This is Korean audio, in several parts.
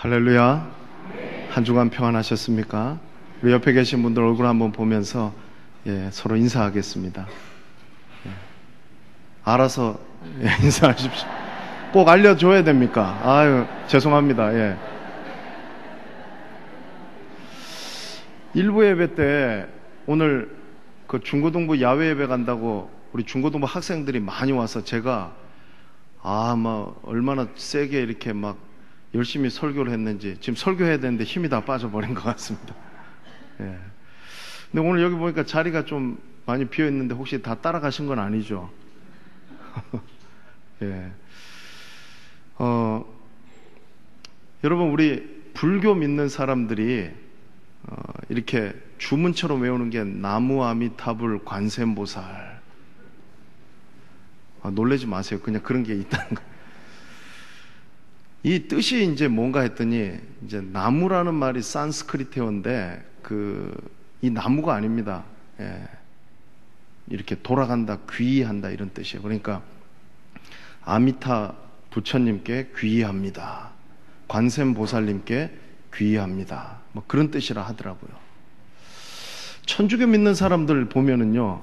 할렐루야. 한 주간 평안하셨습니까? 우리 옆에 계신 분들 얼굴 한번 보면서 서로 인사하겠습니다. 알아서 인사하십시오. 꼭 알려줘야 됩니까? 아유, 죄송합니다. 일부 예배 때 오늘 그 중고등부 야외 예배 간다고 우리 중고등부 학생들이 많이 와서 제가 얼마나 세게 이렇게 막 열심히 설교를 했는지 지금 설교해야 되는데 힘이 다 빠져버린 것 같습니다. 근데 오늘 여기 보니까 자리가 좀 많이 비어 있는데 혹시 다 따라가신 건 아니죠? 여러분, 우리 불교 믿는 사람들이 이렇게 주문처럼 외우는 게 나무 아미타불 관세음보살. 놀라지 마세요. 그냥 그런 게 있다는 거. 이 뜻이 이제 뭔가 했더니, 이제 나무라는 말이 산스크리트어인데 이 나무가 아닙니다. 이렇게 돌아간다, 귀의한다 이런 뜻이에요. 그러니까 아미타 부처님께 귀의합니다. 관세음보살님께 귀의합니다. 뭐 그런 뜻이라 하더라고요. 천주교 믿는 사람들 보면은요,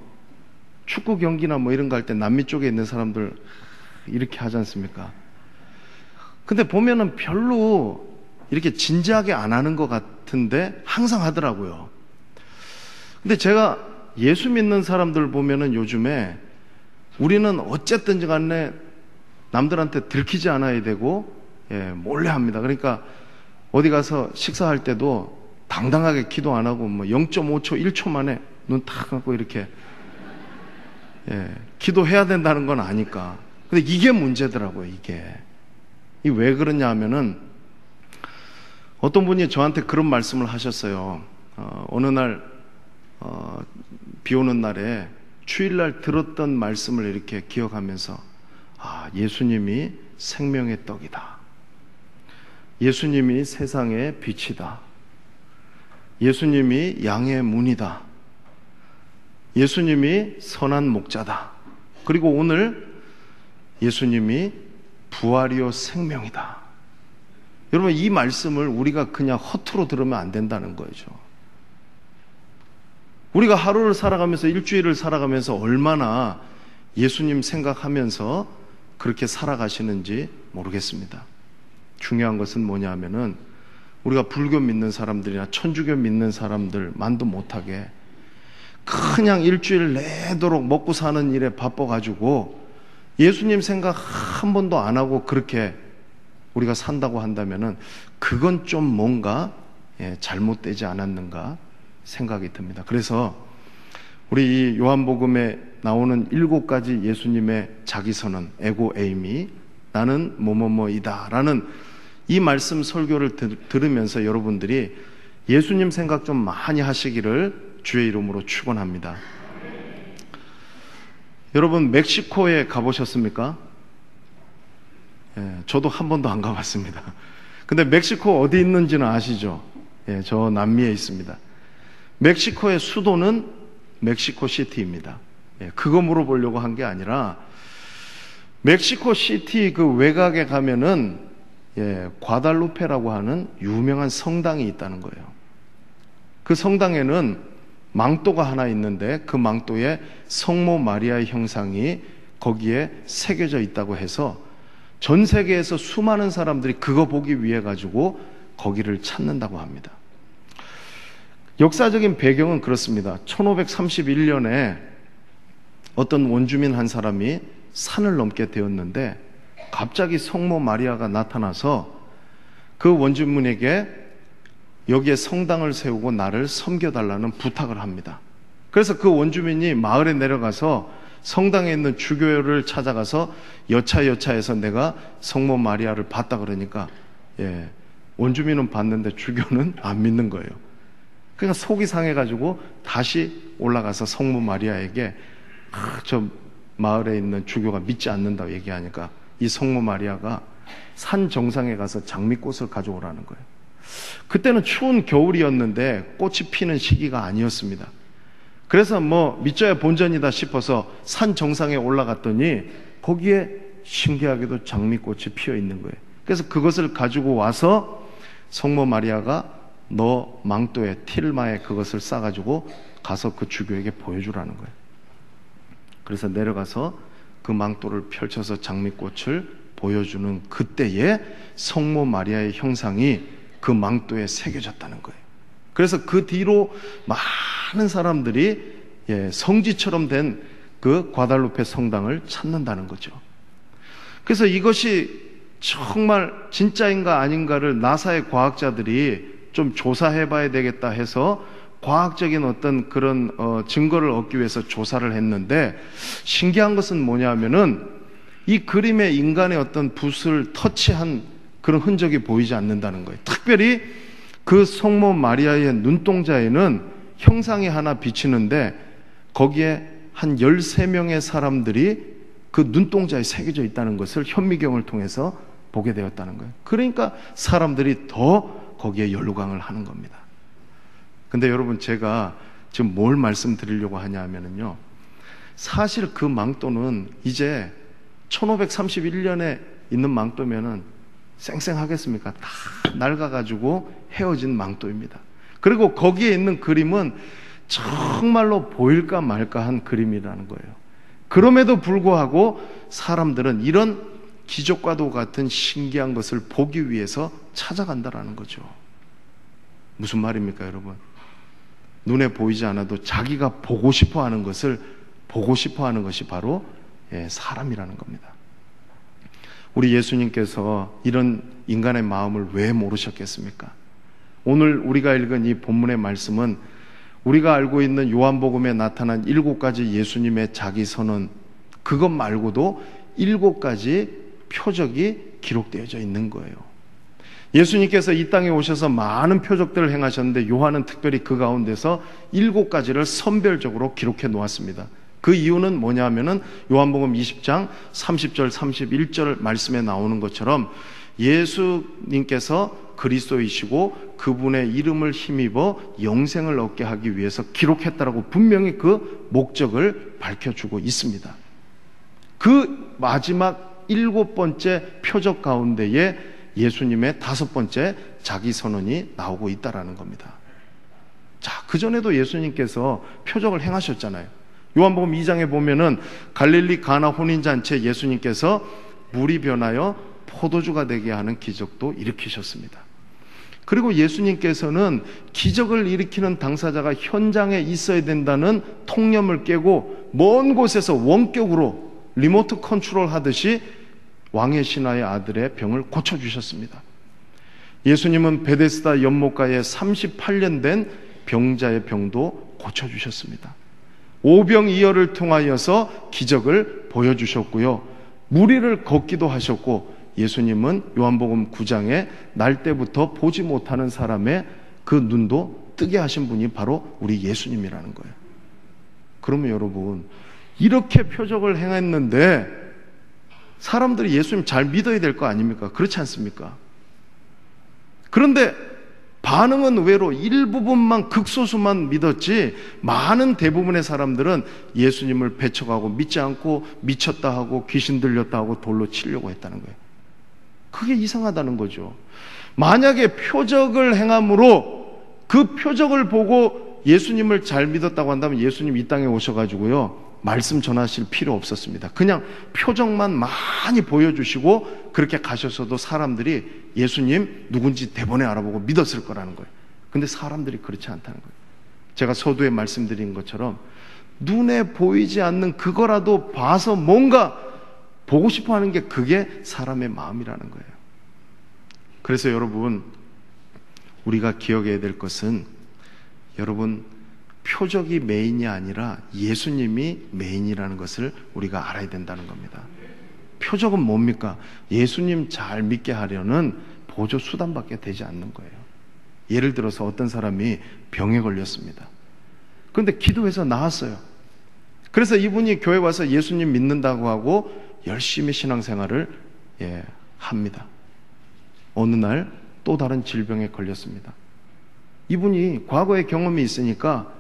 축구 경기나 뭐 이런 거 할 때 남미 쪽에 있는 사람들 이렇게 하지 않습니까? 근데 보면은 별로 이렇게 진지하게 안 하는 것 같은데 항상 하더라고요. 근데 제가 예수 믿는 사람들 보면은 요즘에 우리는 어쨌든 간에 남들한테 들키지 않아야 되고 몰래 합니다. 그러니까 어디 가서 식사할 때도 당당하게 기도 안 하고 뭐 0.5초, 1초 만에 눈 탁 감고 이렇게 기도해야 된다는 건 아니까. 근데 이게 문제더라고요. 이게 왜 그러냐 하면은 어떤 분이 저한테 그런 말씀을 하셨어요. 어느 날 비 오는 날에 주일날 들었던 말씀을 이렇게 기억하면서 예수님이 생명의 떡이다. 예수님이 세상의 빛이다. 예수님이 양의 문이다. 예수님이 선한 목자다. 그리고 오늘 예수님이 부활이요 생명이다. 여러분, 이 말씀을 우리가 그냥 허투루 들으면 안 된다는 거죠. 우리가 하루를 살아가면서, 일주일을 살아가면서 얼마나 예수님 생각하면서 그렇게 살아가시는지 모르겠습니다. 중요한 것은 뭐냐 하면은 우리가 불교 믿는 사람들이나 천주교 믿는 사람들만도 못하게 그냥 일주일 내도록 먹고 사는 일에 바빠가지고 예수님 생각 한 번도 안 하고 그렇게 우리가 산다고 한다면은 그건 좀 뭔가 잘못되지 않았는가 생각이 듭니다. 그래서 우리 이 요한복음에 나오는 7가지 예수님의 자기선언, 에고 에이미, 나는 뭐뭐뭐이다 라는 이 말씀 설교를 들으면서 여러분들이 예수님 생각 좀 많이 하시기를 주의 이름으로 축원합니다. 여러분, 멕시코에 가보셨습니까? 저도 한 번도 안 가봤습니다. 근데 멕시코 어디 있는지는 아시죠? 저 남미에 있습니다. 멕시코의 수도는 멕시코 시티입니다. 그거 물어보려고 한 게 아니라 멕시코 시티 그 외곽에 가면은 과달루페라고 하는 유명한 성당이 있다는 거예요. 그 성당에는 망토가 하나 있는데 그 망토에 성모 마리아의 형상이 거기에 새겨져 있다고 해서 전 세계에서 수많은 사람들이 그거 보기 위해 가지고 거기를 찾는다고 합니다. 역사적인 배경은 그렇습니다. 1531년에 어떤 원주민 한 사람이 산을 넘게 되었는데 갑자기 성모 마리아가 나타나서 그 원주민에게 여기에 성당을 세우고 나를 섬겨달라는 부탁을 합니다. 그래서 그 원주민이 마을에 내려가서 성당에 있는 주교를 찾아가서 여차여차해서 내가 성모 마리아를 봤다 그러니까 원주민은 봤는데 주교는 안 믿는 거예요. 그러니까 속이 상해가지고 다시 올라가서 성모 마리아에게 저 마을에 있는 주교가 믿지 않는다고 얘기하니까 이 성모 마리아가 산 정상에 가서 장미꽃을 가져오라는 거예요. 그때는 추운 겨울이었는데 꽃이 피는 시기가 아니었습니다. 그래서 뭐 믿져야 본전이다 싶어서 산 정상에 올라갔더니 거기에 신기하게도 장미꽃이 피어 있는 거예요. 그래서 그것을 가지고 와서 성모 마리아가 너 망토에 틸마에 그것을 싸가지고 가서 그 주교에게 보여주라는 거예요. 그래서 내려가서 그 망토를 펼쳐서 장미꽃을 보여주는 그때에 성모 마리아의 형상이 그 망토에 새겨졌다는 거예요. 그래서 그 뒤로 많은 사람들이 성지처럼 된 그 과달루페 성당을 찾는다는 거죠. 그래서 이것이 정말 진짜인가 아닌가를 나사의 과학자들이 좀 조사해 봐야 되겠다 해서 과학적인 어떤 그런 증거를 얻기 위해서 조사를 했는데, 신기한 것은 뭐냐면은 이 그림에 인간의 어떤 붓을 터치한 그런 흔적이 보이지 않는다는 거예요. 특별히 그 성모 마리아의 눈동자에는 형상이 하나 비치는데 거기에 한 13명의 사람들이 그 눈동자에 새겨져 있다는 것을 현미경을 통해서 보게 되었다는 거예요. 그러니까 사람들이 더 거기에 열광을 하는 겁니다. 근데 여러분, 제가 지금 뭘 말씀드리려고 하냐면요, 사실 그 망토는 이제 1531년에 있는 망토면은 쌩쌩하겠습니까? 다 낡아가지고 헤어진 망토입니다. 그리고 거기에 있는 그림은 정말로 보일까 말까 한 그림이라는 거예요. 그럼에도 불구하고 사람들은 이런 기적과도 같은 신기한 것을 보기 위해서 찾아간다라는 거죠. 무슨 말입니까, 여러분? 눈에 보이지 않아도 자기가 보고 싶어 하는 것을 보고 싶어 하는 것이 바로 사람이라는 겁니다. 우리 예수님께서 이런 인간의 마음을 왜 모르셨겠습니까? 오늘 우리가 읽은 이 본문의 말씀은 우리가 알고 있는 요한복음에 나타난 7가지 예수님의 자기 선언, 그것 말고도 7가지 표적이 기록되어져 있는 거예요. 예수님께서 이 땅에 오셔서 많은 표적들을 행하셨는데 요한은 특별히 그 가운데서 7가지를 선별적으로 기록해 놓았습니다. 그 이유는 뭐냐 하면은 요한복음 20장 30절 31절 말씀에 나오는 것처럼 예수님께서 그리스도이시고 그분의 이름을 힘입어 영생을 얻게 하기 위해서 기록했다라고 분명히 그 목적을 밝혀주고 있습니다. 그 마지막 7번째 표적 가운데에 예수님의 5번째 자기 선언이 나오고 있다라는 겁니다. 자, 그전에도 예수님께서 표적을 행하셨잖아요. 요한복음 2장에 보면은 갈릴리 가나 혼인잔치에 예수님께서 물이 변하여 포도주가 되게 하는 기적도 일으키셨습니다. 그리고 예수님께서는 기적을 일으키는 당사자가 현장에 있어야 된다는 통념을 깨고 먼 곳에서 원격으로 리모트 컨트롤 하듯이 왕의 신하의 아들의 병을 고쳐주셨습니다. 예수님은 베데스다 연못가에 38년 된 병자의 병도 고쳐주셨습니다. 오병이어를 통하여서 기적을 보여주셨고요, 무리를 걷기도 하셨고, 예수님은 요한복음 9장에 날 때부터 보지 못하는 사람의 그 눈도 뜨게 하신 분이 바로 우리 예수님이라는 거예요. 그러면 여러분, 이렇게 표적을 행했는데 사람들이 예수님 잘 믿어야 될 거 아닙니까? 그렇지 않습니까? 그런데 반응은 의외로 일부분만, 극소수만 믿었지 많은 대부분의 사람들은 예수님을 배척하고 믿지 않고 미쳤다 하고 귀신 들렸다 하고 돌로 치려고 했다는 거예요. 그게 이상하다는 거죠. 만약에 표적을 행함으로 그 표적을 보고 예수님을 잘 믿었다고 한다면 예수님 이 땅에 오셔가지고요, 말씀 전하실 필요 없었습니다. 그냥 표적만 많이 보여주시고 그렇게 가셨어도 사람들이 예수님 누군지 대번에 알아보고 믿었을 거라는 거예요. 근데 사람들이 그렇지 않다는 거예요. 제가 서두에 말씀드린 것처럼 눈에 보이지 않는 그거라도 봐서 뭔가 보고 싶어 하는 게, 그게 사람의 마음이라는 거예요. 그래서 여러분, 우리가 기억해야 될 것은, 여러분, 표적이 메인이 아니라 예수님이 메인이라는 것을 우리가 알아야 된다는 겁니다. 표적은 뭡니까? 예수님 잘 믿게 하려는 보조 수단밖에 되지 않는 거예요. 예를 들어서 어떤 사람이 병에 걸렸습니다. 그런데 기도해서 나았어요. 그래서 이분이 교회 와서 예수님 믿는다고 하고 열심히 신앙생활을 합니다. 어느 날 또 다른 질병에 걸렸습니다. 이분이 과거의 경험이 있으니까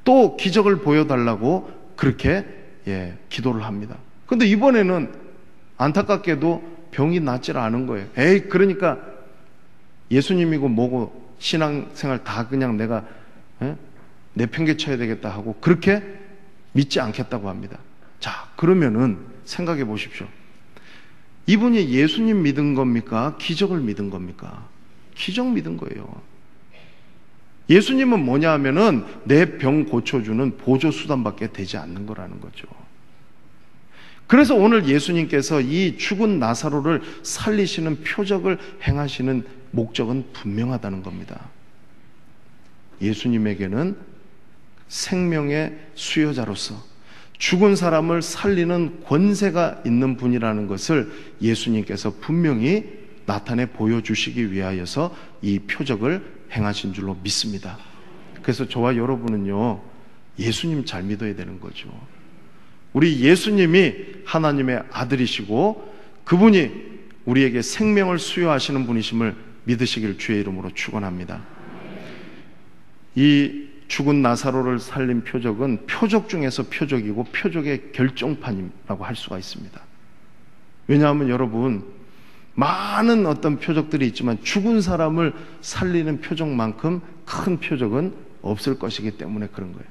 또 기적을 보여달라고 그렇게 기도를 합니다. 그런데 이번에는 안타깝게도 병이 낫질 않은 거예요. 그러니까 예수님이고 뭐고 신앙생활 다 그냥 내가 내팽개쳐야 되겠다 하고 그렇게 믿지 않겠다고 합니다. 자, 그러면은 생각해 보십시오. 이분이 예수님 믿은 겁니까? 기적을 믿은 겁니까? 기적 믿은 거예요. 예수님은 뭐냐 하면은 내 병 고쳐주는 보조수단밖에 되지 않는 거라는 거죠. 그래서 오늘 예수님께서 이 죽은 나사로를 살리시는 표적을 행하시는 목적은 분명하다는 겁니다. 예수님에게는 생명의 수여자로서 죽은 사람을 살리는 권세가 있는 분이라는 것을 예수님께서 분명히 나타내 보여주시기 위하여서 이 표적을 행하신 줄로 믿습니다. 그래서 저와 여러분은요, 예수님 잘 믿어야 되는 거죠. 우리 예수님이 하나님의 아들이시고 그분이 우리에게 생명을 수여하시는 분이심을 믿으시길 주의 이름으로 축원합니다. 이 죽은 나사로를 살린 표적은 표적 중에서 표적이고 표적의 결정판이라고 할 수가 있습니다. 왜냐하면 여러분, 많은 어떤 표적들이 있지만 죽은 사람을 살리는 표적만큼 큰 표적은 없을 것이기 때문에 그런 거예요.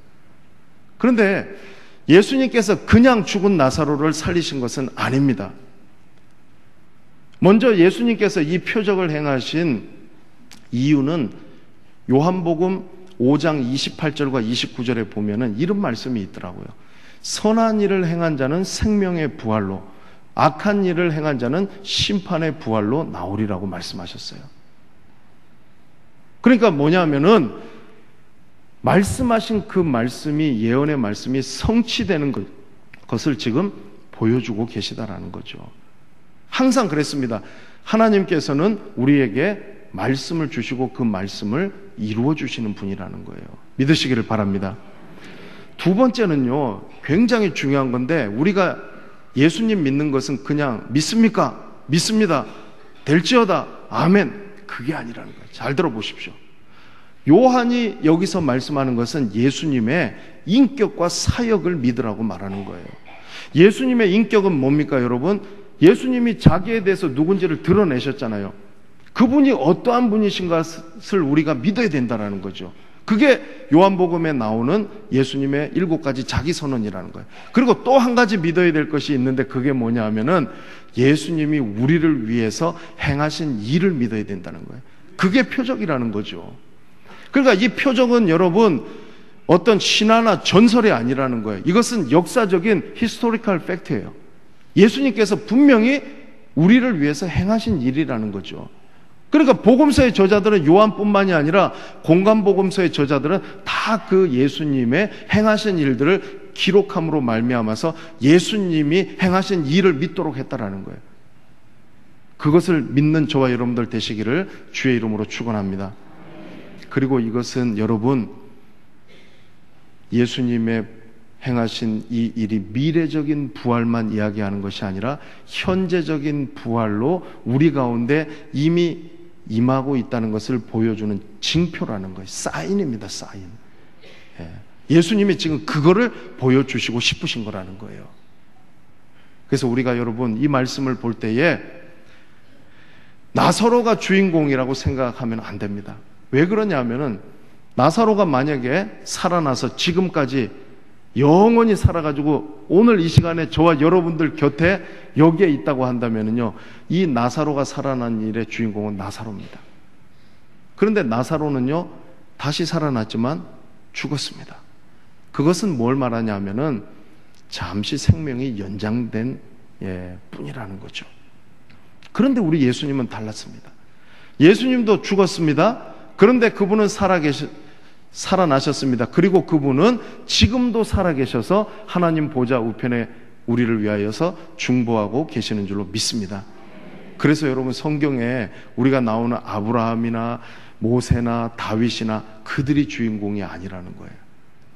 그런데 예수님께서 그냥 죽은 나사로를 살리신 것은 아닙니다. 먼저 예수님께서 이 표적을 행하신 이유는 요한복음 5장 28절과 29절에 보면은 이런 말씀이 있더라고요. 선한 일을 행한 자는 생명의 부활로, 악한 일을 행한 자는 심판의 부활로 나오리라고 말씀하셨어요. 그러니까 뭐냐면은 말씀하신 그 말씀이, 예언의 말씀이 성취되는 것을 지금 보여주고 계시다라는 거죠. 항상 그랬습니다. 하나님께서는 우리에게 말씀을 주시고 그 말씀을 이루어 주시는 분이라는 거예요. 믿으시기를 바랍니다. 두 번째는요, 굉장히 중요한 건데, 우리가 예수님 믿는 것은 그냥 믿습니까? 믿습니다. 될지어다. 아멘. 그게 아니라는 거예요. 잘 들어보십시오. 요한이 여기서 말씀하는 것은 예수님의 인격과 사역을 믿으라고 말하는 거예요. 예수님의 인격은 뭡니까, 여러분? 예수님이 자기에 대해서 누군지를 드러내셨잖아요. 그분이 어떠한 분이신 것을 우리가 믿어야 된다는 거죠. 그게 요한복음에 나오는 예수님의 7가지 자기선언이라는 거예요. 그리고 또 한 가지 믿어야 될 것이 있는데 그게 뭐냐 하면은 예수님이 우리를 위해서 행하신 일을 믿어야 된다는 거예요. 그게 표적이라는 거죠. 그러니까 이 표적은 여러분 어떤 신화나 전설이 아니라는 거예요. 이것은 역사적인 히스토리컬 팩트예요. 예수님께서 분명히 우리를 위해서 행하신 일이라는 거죠. 그러니까 복음서의 저자들은 요한뿐만이 아니라 공간복음서의 저자들은 다 그 예수님의 행하신 일들을 기록함으로 말미암아서 예수님이 행하신 일을 믿도록 했다라는 거예요. 그것을 믿는 저와 여러분들 되시기를 주의 이름으로 축원합니다. 그리고 이것은 여러분, 예수님의 행하신 이 일이 미래적인 부활만 이야기하는 것이 아니라 현재적인 부활로 우리 가운데 이미 임하고 있다는 것을 보여주는 징표라는 거예요. 사인입니다. 사인. 예수님이 지금 그거를 보여주시고 싶으신 거라는 거예요. 그래서 우리가 여러분 이 말씀을 볼 때에 나사로가 주인공이라고 생각하면 안 됩니다. 왜 그러냐면은 나사로가 만약에 살아나서 지금까지 영원히 살아가지고 오늘 이 시간에 저와 여러분들 곁에 여기에 있다고 한다면요, 이 나사로가 살아난 일의 주인공은 나사로입니다. 그런데 나사로는요 다시 살아났지만 죽었습니다. 그것은 뭘 말하냐면은 잠시 생명이 연장된 뿐이라는 거죠. 그런데 우리 예수님은 달랐습니다. 예수님도 죽었습니다. 그런데 그분은 살아나셨습니다. 그리고 그분은 지금도 살아계셔서 하나님 보좌 우편에 우리를 위하여서 중보하고 계시는 줄로 믿습니다. 그래서 여러분 성경에 우리가 나오는 아브라함이나 모세나 다윗이나 그들이 주인공이 아니라는 거예요.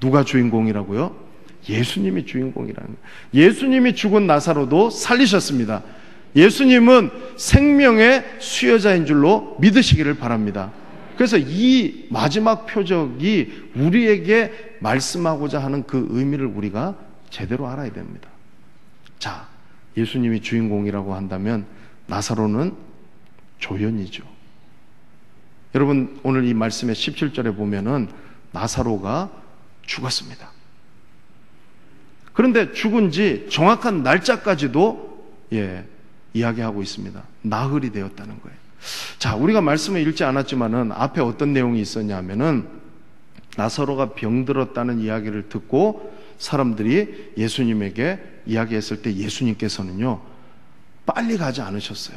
누가 주인공이라고요? 예수님이 주인공이라는 거예요. 예수님이 죽은 나사로도 살리셨습니다. 예수님은 생명의 수여자인 줄로 믿으시기를 바랍니다. 그래서 이 마지막 표적이 우리에게 말씀하고자 하는 그 의미를 우리가 제대로 알아야 됩니다. 자, 예수님이 주인공이라고 한다면 나사로는 조연이죠. 여러분 오늘 이 말씀의 17절에 보면은 나사로가 죽었습니다. 그런데 죽은 지 정확한 날짜까지도 이야기하고 있습니다. 나흘이 되었다는 거예요. 자, 우리가 말씀을 읽지 않았지만은 앞에 어떤 내용이 있었냐면은 나사로가 병들었다는 이야기를 듣고 사람들이 예수님에게 이야기했을 때 예수님께서는요, 빨리 가지 않으셨어요.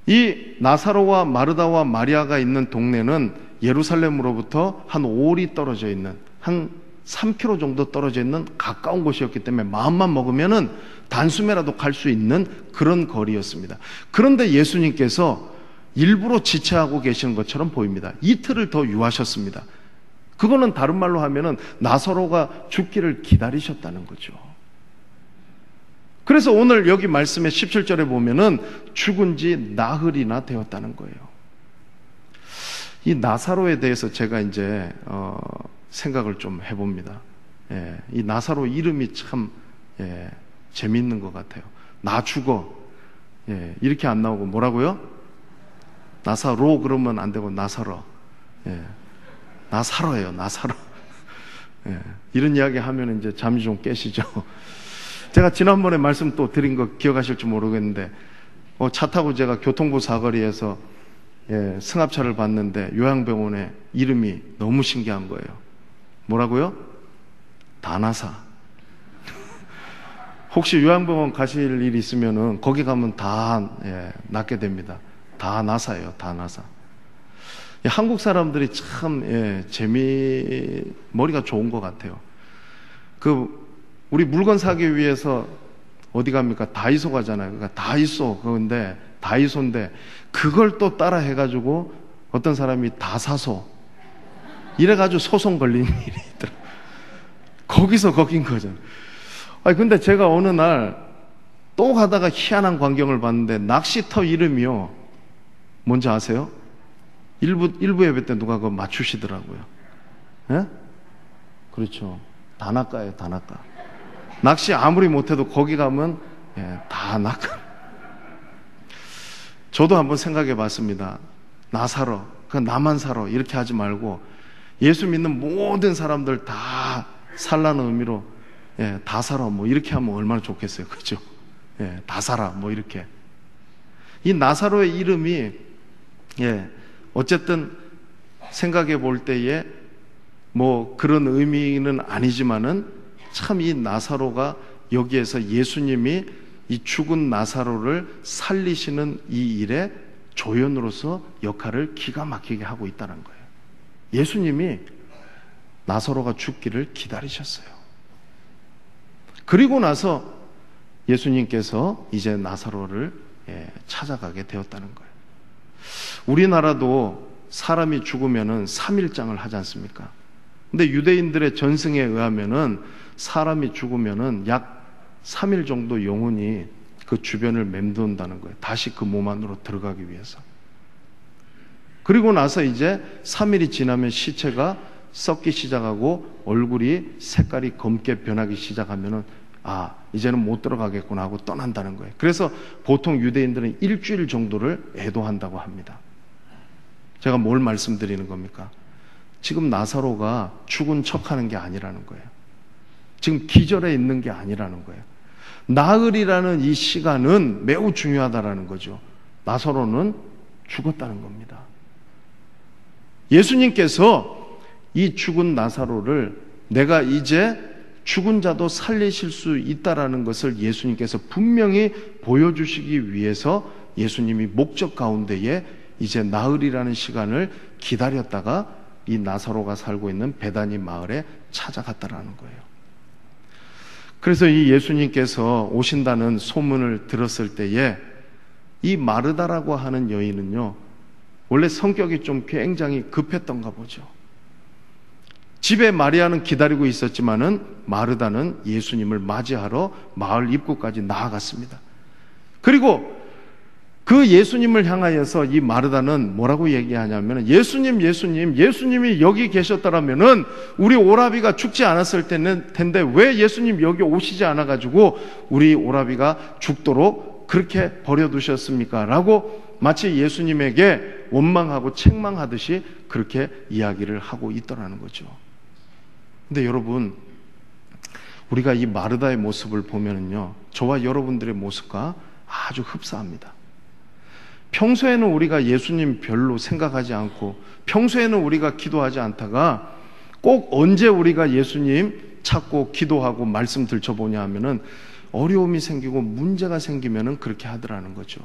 이 나사로와 마르다와 마리아가 있는 동네는 예루살렘으로부터 한 5리 떨어져 있는, 한 3km 정도 떨어져 있는 가까운 곳이었기 때문에 마음만 먹으면은 단숨에라도 갈 수 있는 그런 거리였습니다. 그런데 예수님께서 일부러 지체하고 계시는 것처럼 보입니다. 이틀을 더 유하셨습니다. 그거는 다른 말로 하면은 나사로가 죽기를 기다리셨다는 거죠. 그래서 오늘 여기 말씀의 17절에 보면은 죽은 지 나흘이나 되었다는 거예요. 이 나사로에 대해서 제가 이제 생각을 좀 해봅니다. 이 나사로 이름이 참 재미있는 것 같아요. 나 죽어. 이렇게 안 나오고 뭐라고요? 나사로 그러면 안 되고 나사로. 나사로예요. 나사로. 이런 이야기 하면 이제 잠이 좀 깨시죠. 제가 지난번에 말씀 또 드린 거 기억하실지 모르겠는데 차 타고 제가 교통부 사거리에서 승합차를 봤는데 요양병원에 이름이 너무 신기한 거예요. 뭐라고요? 다나사. 혹시 요양병원 가실 일이 있으면은 거기 가면 다 낫게 됩니다. 다나사예요. 다나사. 한국 사람들이 참 머리가 좋은 것 같아요. 우리 물건 사기 위해서 어디 갑니까? 다이소 가잖아요. 그러니까 다이소인데 그걸 또 따라 해가지고 어떤 사람이 다사소 이래가지고 소송 걸리는 일이 있더라고요. 거기서 거긴 거죠. 근데 제가 어느 날 또 가다가 희한한 광경을 봤는데 낚시터 이름이요. 뭔지 아세요? 일부 예배 때 누가 그거 맞추시더라고요. 그렇죠. 다나카예요. 다나카. 낚시 아무리 못해도 거기 가면 다 낚아. 저도 한번 생각해 봤습니다. 나 살아. 나만 살아. 이렇게 하지 말고 예수 믿는 모든 사람들 다 살라는 의미로 다 살아. 뭐 이렇게 하면 얼마나 좋겠어요. 그죠? 다 살아. 뭐 이렇게. 이 나사로의 이름이 어쨌든 생각해 볼 때에 뭐 그런 의미는 아니지만은 참 이 나사로가 여기에서 예수님이 이 죽은 나사로를 살리시는 이 일에 조연으로서 역할을 기가 막히게 하고 있다는 거예요. 예수님이 나사로가 죽기를 기다리셨어요. 그리고 나서 예수님께서 이제 나사로를 찾아가게 되었다는 거예요. 우리나라도 사람이 죽으면은 3일장을 하지 않습니까? 근데 유대인들의 전승에 의하면은 사람이 죽으면은 약 3일 정도 영혼이 그 주변을 맴돈다는 거예요. 다시 그 몸 안으로 들어가기 위해서. 그리고 나서 이제 3일이 지나면 시체가 썩기 시작하고 얼굴이 색깔이 검게 변하기 시작하면은 이제는 못 들어가겠구나 하고 떠난다는 거예요. 그래서 보통 유대인들은 일주일 정도를 애도한다고 합니다. 제가 뭘 말씀드리는 겁니까? 지금 나사로가 죽은 척하는 게 아니라는 거예요. 지금 기절해 있는 게 아니라는 거예요. 나흘이라는 이 시간은 매우 중요하다라는 거죠. 나사로는 죽었다는 겁니다. 예수님께서 이 죽은 나사로를 내가 이제 죽은 자도 살리실 수 있다라는 것을 예수님께서 분명히 보여주시기 위해서 예수님이 목적 가운데에 이제 나흘이라는 시간을 기다렸다가 이 나사로가 살고 있는 베다니 마을에 찾아갔다라는 거예요. 그래서 이 예수님께서 오신다는 소문을 들었을 때에 이 마르다라고 하는 여인은요, 원래 성격이 좀 굉장히 급했던가 보죠. 집에 마리아는 기다리고 있었지만은 마르다는 예수님을 맞이하러 마을 입구까지 나아갔습니다. 그리고 그 예수님을 향하여서 이 마르다는 뭐라고 얘기하냐면 예수님이 여기 계셨더라면은 우리 오라비가 죽지 않았을 텐데 왜 예수님 여기 오시지 않아가지고 우리 오라비가 죽도록 그렇게 버려두셨습니까? 라고 마치 예수님에게 원망하고 책망하듯이 그렇게 이야기를 하고 있더라는 거죠. 근데 여러분, 우리가 이 마르다의 모습을 보면은요, 저와 여러분들의 모습과 아주 흡사합니다. 평소에는 우리가 예수님 별로 생각하지 않고, 평소에는 우리가 기도하지 않다가 꼭 언제 우리가 예수님 찾고 기도하고 말씀 들춰보냐 하면은 어려움이 생기고 문제가 생기면은 그렇게 하더라는 거죠.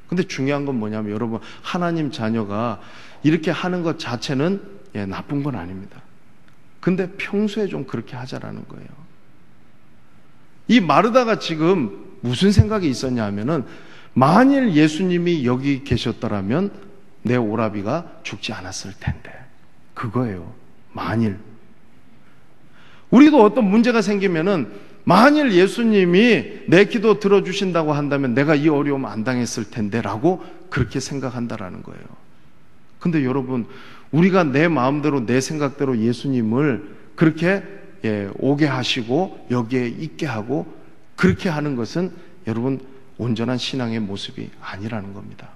근데 중요한 건 뭐냐면, 여러분, 하나님 자녀가 이렇게 하는 것 자체는 나쁜 건 아닙니다. 근데 평소에 좀 그렇게 하자라는 거예요. 이 마르다가 지금 무슨 생각이 있었냐 하면은, 만일 예수님이 여기 계셨더라면 내 오라비가 죽지 않았을 텐데, 그거예요. 만일. 우리도 어떤 문제가 생기면은, 만일 예수님이 내 기도 들어주신다고 한다면 내가 이 어려움 안 당했을 텐데 라고 그렇게 생각한다라는 거예요. 근데 여러분, 우리가 내 마음대로 내 생각대로 예수님을 그렇게 오게 하시고 여기에 있게 하고 그렇게 하는 것은 여러분 온전한 신앙의 모습이 아니라는 겁니다.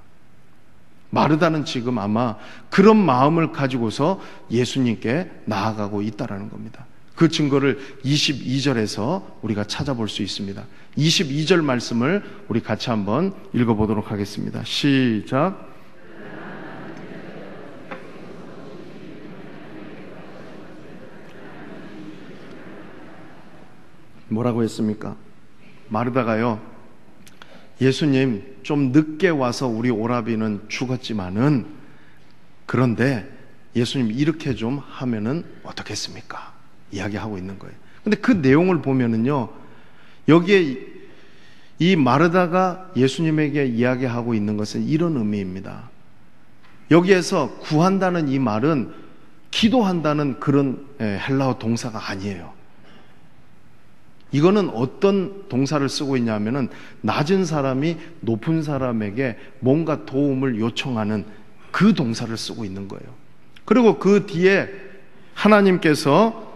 마르다는 지금 아마 그런 마음을 가지고서 예수님께 나아가고 있다라는 겁니다. 그 증거를 22절에서 우리가 찾아볼 수 있습니다. 22절 말씀을 우리 같이 한번 읽어보도록 하겠습니다. 시작. 뭐라고 했습니까? 마르다가요, 예수님 좀 늦게 와서 우리 오라비는 죽었지만은, 그런데 예수님 이렇게 좀 하면은 어떻겠습니까? 이야기하고 있는 거예요. 근데 그 내용을 보면은요, 여기에 이 마르다가 예수님에게 이야기하고 있는 것은 이런 의미입니다. 여기에서 구한다는 이 말은 기도한다는 그런 헬라어 동사가 아니에요. 이거는 어떤 동사를 쓰고 있냐면은, 낮은 사람이 높은 사람에게 뭔가 도움을 요청하는 그 동사를 쓰고 있는 거예요. 그리고 그 뒤에 하나님께서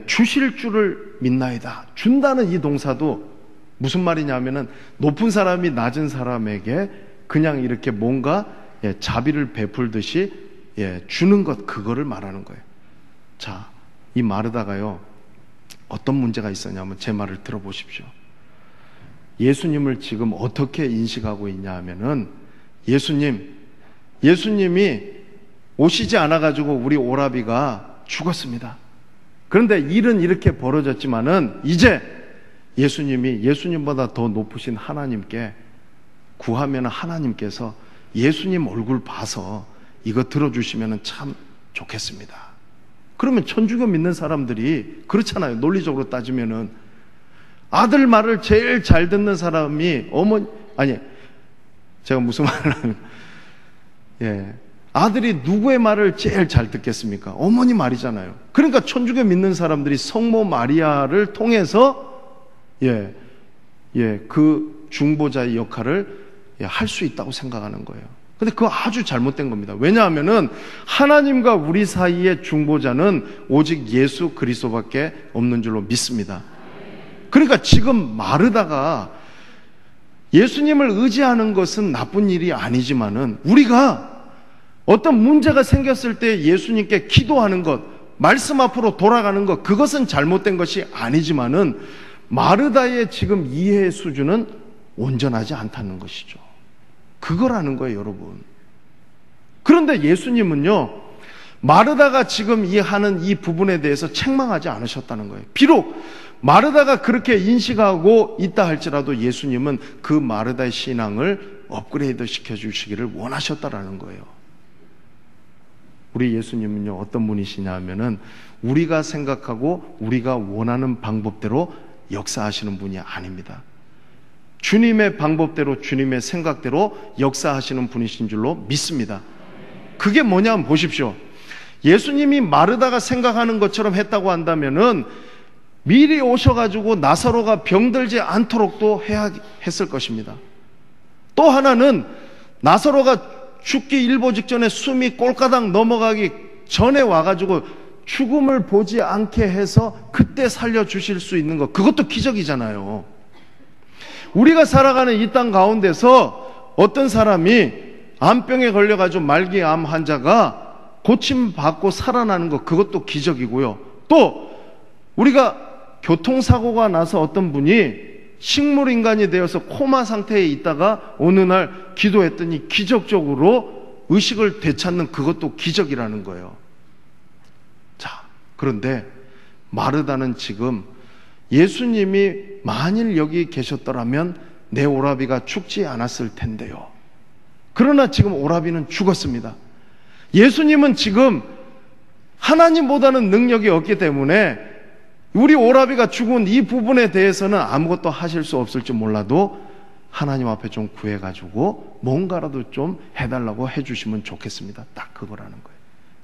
주실 줄을 믿나이다, 준다는 이 동사도 무슨 말이냐면은, 높은 사람이 낮은 사람에게 그냥 이렇게 뭔가 자비를 베풀듯이 주는 것, 그거를 말하는 거예요. 자, 이 마르다가요, 어떤 문제가 있었냐면 제 말을 들어보십시오. 예수님을 지금 어떻게 인식하고 있냐 하면은, 예수님이 오시지 않아가지고 우리 오라비가 죽었습니다. 그런데 일은 이렇게 벌어졌지만은 이제 예수님이 예수님보다 더 높으신 하나님께 구하면 하나님께서 예수님 얼굴 봐서 이거 들어주시면 참 좋겠습니다. 그러면 천주교 믿는 사람들이 그렇잖아요. 논리적으로 따지면은 아들 말을 제일 잘 듣는 사람이 제가 무슨 말을 하면, 아들이 누구의 말을 제일 잘 듣겠습니까? 어머니 말이잖아요. 그러니까 천주교 믿는 사람들이 성모 마리아를 통해서 그 중보자의 역할을 할 수 있다고 생각하는 거예요. 근데 그거 아주 잘못된 겁니다. 왜냐하면은 하나님과 우리 사이의 중보자는 오직 예수 그리스도밖에 없는 줄로 믿습니다. 그러니까 지금 마르다가 예수님을 의지하는 것은 나쁜 일이 아니지만은, 우리가 어떤 문제가 생겼을 때 예수님께 기도하는 것, 말씀 앞으로 돌아가는 것, 그것은 잘못된 것이 아니지만은 마르다의 지금 이해의 수준은 온전하지 않다는 것이죠. 그거라는 거예요, 여러분. 그런데 예수님은요, 마르다가 지금 하는 이 부분에 대해서 책망하지 않으셨다는 거예요. 비록 마르다가 그렇게 인식하고 있다 할지라도 예수님은 그 마르다의 신앙을 업그레이드 시켜주시기를 원하셨다라는 거예요. 우리 예수님은요, 어떤 분이시냐 하면은 우리가 생각하고 우리가 원하는 방법대로 역사하시는 분이 아닙니다. 주님의 방법대로, 주님의 생각대로 역사하시는 분이신 줄로 믿습니다. 그게 뭐냐면 보십시오. 예수님이 마르다가 생각하는 것처럼 했다고 한다면은 미리 오셔가지고 나사로가 병들지 않도록도 해야 했을 것입니다. 또 하나는 나사로가 죽기 일보 직전에 숨이 꼴까닥 넘어가기 전에 와가지고 죽음을 보지 않게 해서 그때 살려주실 수 있는 것, 그것도 기적이잖아요. 우리가 살아가는 이 땅 가운데서 어떤 사람이 암병에 걸려가지고 말기암 환자가 고침받고 살아나는 것, 그것도 기적이고요. 또 우리가 교통사고가 나서 어떤 분이 식물인간이 되어서 코마 상태에 있다가 어느 날 기도했더니 기적적으로 의식을 되찾는, 그것도 기적이라는 거예요. 자, 그런데 마르다는 지금 예수님이 만일 여기 계셨더라면 내 오라비가 죽지 않았을 텐데요. 그러나 지금 오라비는 죽었습니다. 예수님은 지금 하나님보다는 능력이 없기 때문에 우리 오라비가 죽은 이 부분에 대해서는 아무것도 하실 수 없을지 몰라도 하나님 앞에 좀 구해가지고 뭔가라도 좀 해달라고 해주시면 좋겠습니다. 딱 그거라는 거예요.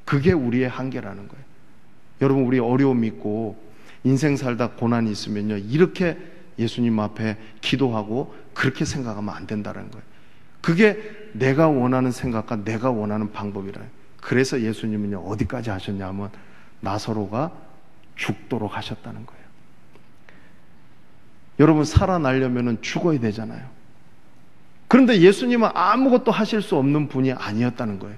그게 우리의 한계라는 거예요. 여러분, 우리 어려움이 있고 인생 살다 고난이 있으면요, 이렇게 예수님 앞에 기도하고 그렇게 생각하면 안 된다는 거예요. 그게 내가 원하는 생각과 내가 원하는 방법이라. 그래서 예수님은요, 어디까지 하셨냐면 나사로가 죽도록 하셨다는 거예요. 여러분, 살아나려면 죽어야 되잖아요. 그런데 예수님은 아무것도 하실 수 없는 분이 아니었다는 거예요.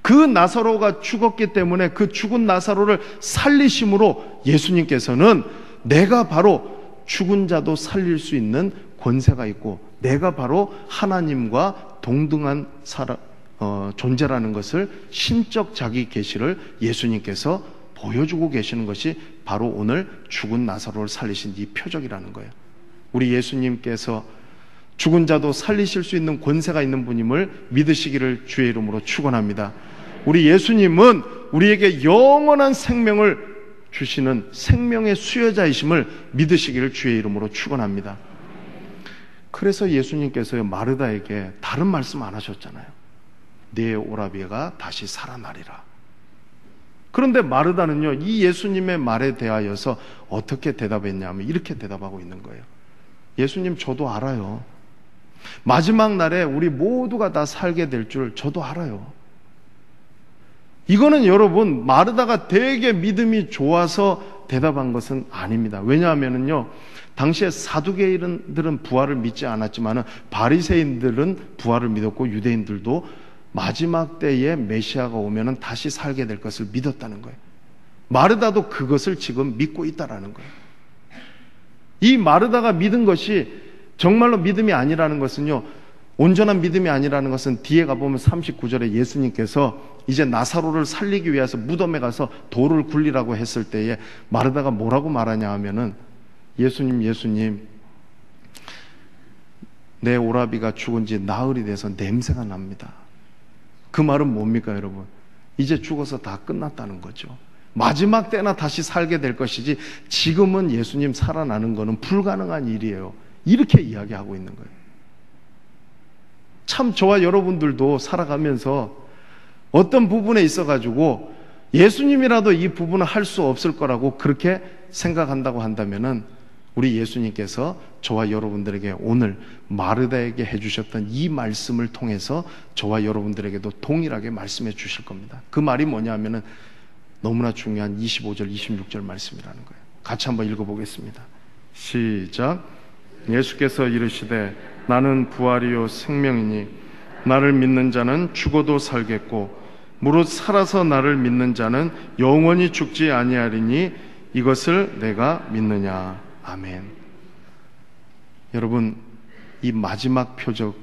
그 나사로가 죽었기 때문에 그 죽은 나사로를 살리심으로 예수님께서는 내가 바로 죽은 자도 살릴 수 있는 권세가 있고 내가 바로 하나님과 동등한 존재라는 것을, 신적 자기 계시를 예수님께서 보여주고 계시는 것이 바로 오늘 죽은 나사로를 살리신 이 표적이라는 거예요. 우리 예수님께서 죽은 자도 살리실 수 있는 권세가 있는 분임을 믿으시기를 주의 이름으로 축원합니다. 우리 예수님은 우리에게 영원한 생명을 주시는 생명의 수여자이심을 믿으시기를 주의 이름으로 축원합니다. 그래서 예수님께서 마르다에게 다른 말씀 안 하셨잖아요. 네 오라비가 다시 살아나리라. 그런데 마르다는요, 이 예수님의 말에 대하여서 어떻게 대답했냐면 이렇게 대답하고 있는 거예요. 예수님, 저도 알아요. 마지막 날에 우리 모두가 다 살게 될 줄 저도 알아요. 이거는 여러분, 마르다가 되게 믿음이 좋아서 대답한 것은 아닙니다. 왜냐하면요, 당시에 사두개인들은 부활을 믿지 않았지만 바리새인들은 부활을 믿었고 유대인들도 마지막 때에 메시아가 오면 다시 살게 될 것을 믿었다는 거예요. 마르다도 그것을 지금 믿고 있다라는 거예요. 이 마르다가 믿은 것이 정말로 믿음이 아니라는 것은요, 온전한 믿음이 아니라는 것은 뒤에 가보면 39절에 예수님께서 이제 나사로를 살리기 위해서 무덤에 가서 돌을 굴리라고 했을 때에 마르다가 뭐라고 말하냐 하면은, 예수님, 내 오라비가 죽은 지 나흘이 돼서 냄새가 납니다. 그 말은 뭡니까, 여러분? 이제 죽어서 다 끝났다는 거죠. 마지막 때나 다시 살게 될 것이지 지금은 예수님 살아나는 것은 불가능한 일이에요. 이렇게 이야기하고 있는 거예요. 참 저와 여러분들도 살아가면서 어떤 부분에 있어가지고 예수님이라도 이 부분을 할 수 없을 거라고 그렇게 생각한다고 한다면은 우리 예수님께서 저와 여러분들에게 오늘 마르다에게 해주셨던 이 말씀을 통해서 저와 여러분들에게도 동일하게 말씀해 주실 겁니다. 그 말이 뭐냐 하면은 너무나 중요한 25절, 26절 말씀이라는 거예요. 같이 한번 읽어보겠습니다. 시작. 예수께서 이르시되 나는 부활이요 생명이니 나를 믿는 자는 죽어도 살겠고 무릇 살아서 나를 믿는 자는 영원히 죽지 아니하리니 이것을 내가 믿느냐. 아멘. 여러분, 이 마지막 표적,